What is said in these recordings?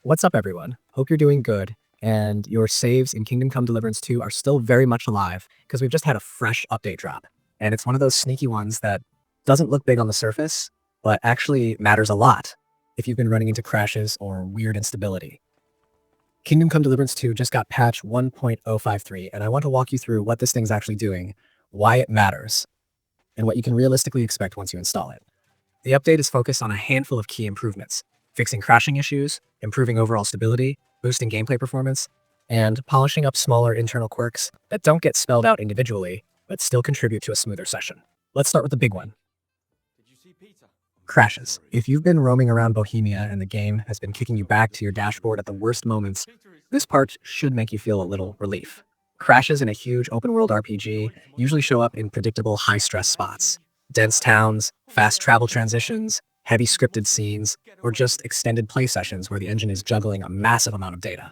What's up, everyone? Hope you're doing good, and your saves in Kingdom Come Deliverance 2 are still very much alive because we've just had a fresh update drop. And it's one of those sneaky ones that doesn't look big on the surface, but actually matters a lot if you've been running into crashes or weird instability. Kingdom Come Deliverance 2 just got patch 1.053, and I want to walk you through what this thing's actually doing, why it matters, and what you can realistically expect once you install it. The update is focused on a handful of key improvements: fixing crashing issues, improving overall stability, boosting gameplay performance, and polishing up smaller internal quirks that don't get spelled out individually, but still contribute to a smoother session. Let's start with the big one: crashes. If you've been roaming around Bohemia and the game has been kicking you back to your dashboard at the worst moments, this part should make you feel a little relief. Crashes in a huge open-world RPG usually show up in predictable high-stress spots: dense towns, fast travel transitions, heavy scripted scenes, or just extended play sessions where the engine is juggling a massive amount of data.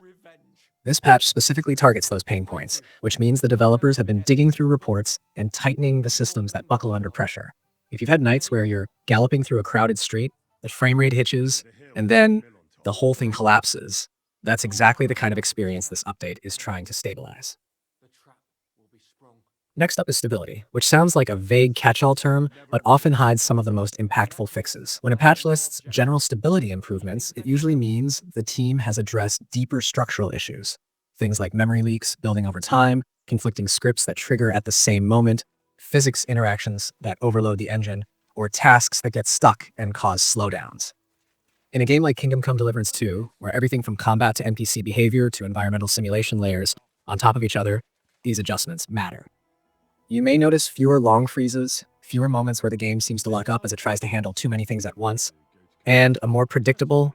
This patch specifically targets those pain points, which means the developers have been digging through reports and tightening the systems that buckle under pressure. If you've had nights where you're galloping through a crowded street, the frame rate hitches, and then the whole thing collapses, that's exactly the kind of experience this update is trying to stabilize. Next up is stability, which sounds like a vague catch-all term, but often hides some of the most impactful fixes. When a patch lists general stability improvements, it usually means the team has addressed deeper structural issues. Things like memory leaks building over time, conflicting scripts that trigger at the same moment, physics interactions that overload the engine, or tasks that get stuck and cause slowdowns. In a game like Kingdom Come Deliverance 2, where everything from combat to NPC behavior to environmental simulation layers on top of each other, these adjustments matter. You may notice fewer long freezes, fewer moments where the game seems to lock up as it tries to handle too many things at once, and a more predictable,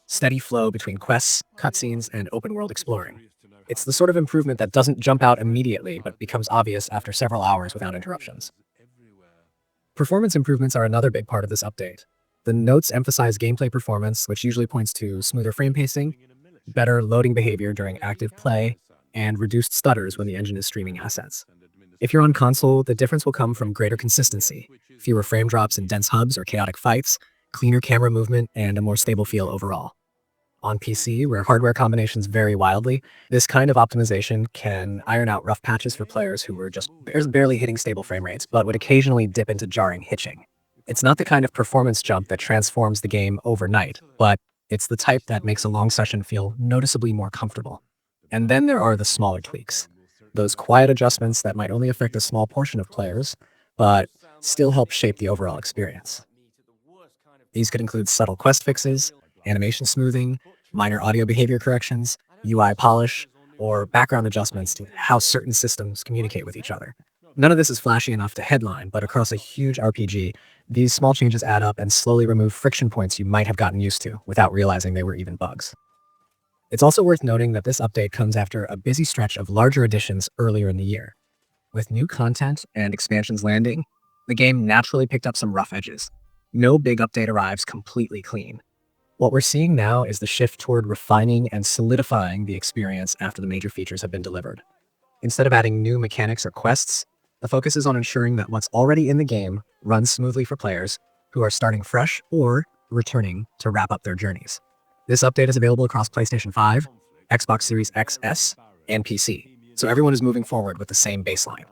steady flow between quests, cutscenes, and open-world exploring. It's the sort of improvement that doesn't jump out immediately, but becomes obvious after several hours without interruptions. Performance improvements are another big part of this update. The notes emphasize gameplay performance, which usually points to smoother frame pacing, better loading behavior during active play, and reduced stutters when the engine is streaming assets. If you're on console, the difference will come from greater consistency, fewer frame drops in dense hubs or chaotic fights, cleaner camera movement, and a more stable feel overall. On PC, where hardware combinations vary wildly, this kind of optimization can iron out rough patches for players who were just barely hitting stable frame rates, but would occasionally dip into jarring hitching. It's not the kind of performance jump that transforms the game overnight, but it's the type that makes a long session feel noticeably more comfortable. And then there are the smaller tweaks, those quiet adjustments that might only affect a small portion of players, but still help shape the overall experience. These could include subtle quest fixes, animation smoothing, minor audio behavior corrections, UI polish, or background adjustments to how certain systems communicate with each other. None of this is flashy enough to headline, but across a huge RPG, these small changes add up and slowly remove friction points you might have gotten used to without realizing they were even bugs. It's also worth noting that this update comes after a busy stretch of larger additions earlier in the year. With new content and expansions landing, the game naturally picked up some rough edges. No big update arrives completely clean. What we're seeing now is the shift toward refining and solidifying the experience after the major features have been delivered. Instead of adding new mechanics or quests, the focus is on ensuring that what's already in the game runs smoothly for players who are starting fresh or returning to wrap up their journeys. This update is available across PlayStation 5, Xbox Series XS, and PC, so everyone is moving forward with the same baseline.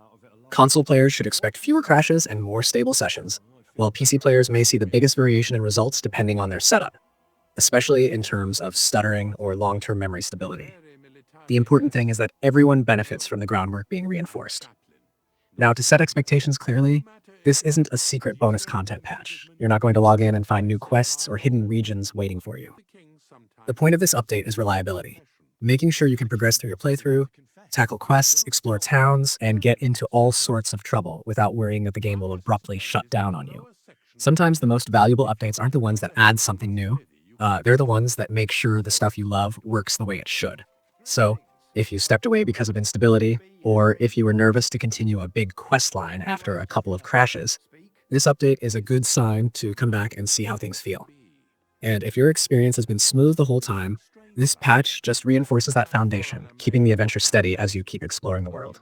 Console players should expect fewer crashes and more stable sessions, while PC players may see the biggest variation in results depending on their setup, especially in terms of stuttering or long-term memory stability. The important thing is that everyone benefits from the groundwork being reinforced. Now, to set expectations clearly, this isn't a secret bonus content patch. You're not going to log in and find new quests or hidden regions waiting for you. The point of this update is reliability, making sure you can progress through your playthrough, tackle quests, explore towns, and get into all sorts of trouble without worrying that the game will abruptly shut down on you. Sometimes the most valuable updates aren't the ones that add something new. They're the ones that make sure the stuff you love works the way it should. So, if you stepped away because of instability, or if you were nervous to continue a big quest line after a couple of crashes, this update is a good sign to come back and see how things feel. And if your experience has been smooth the whole time, this patch just reinforces that foundation, keeping the adventure steady as you keep exploring the world.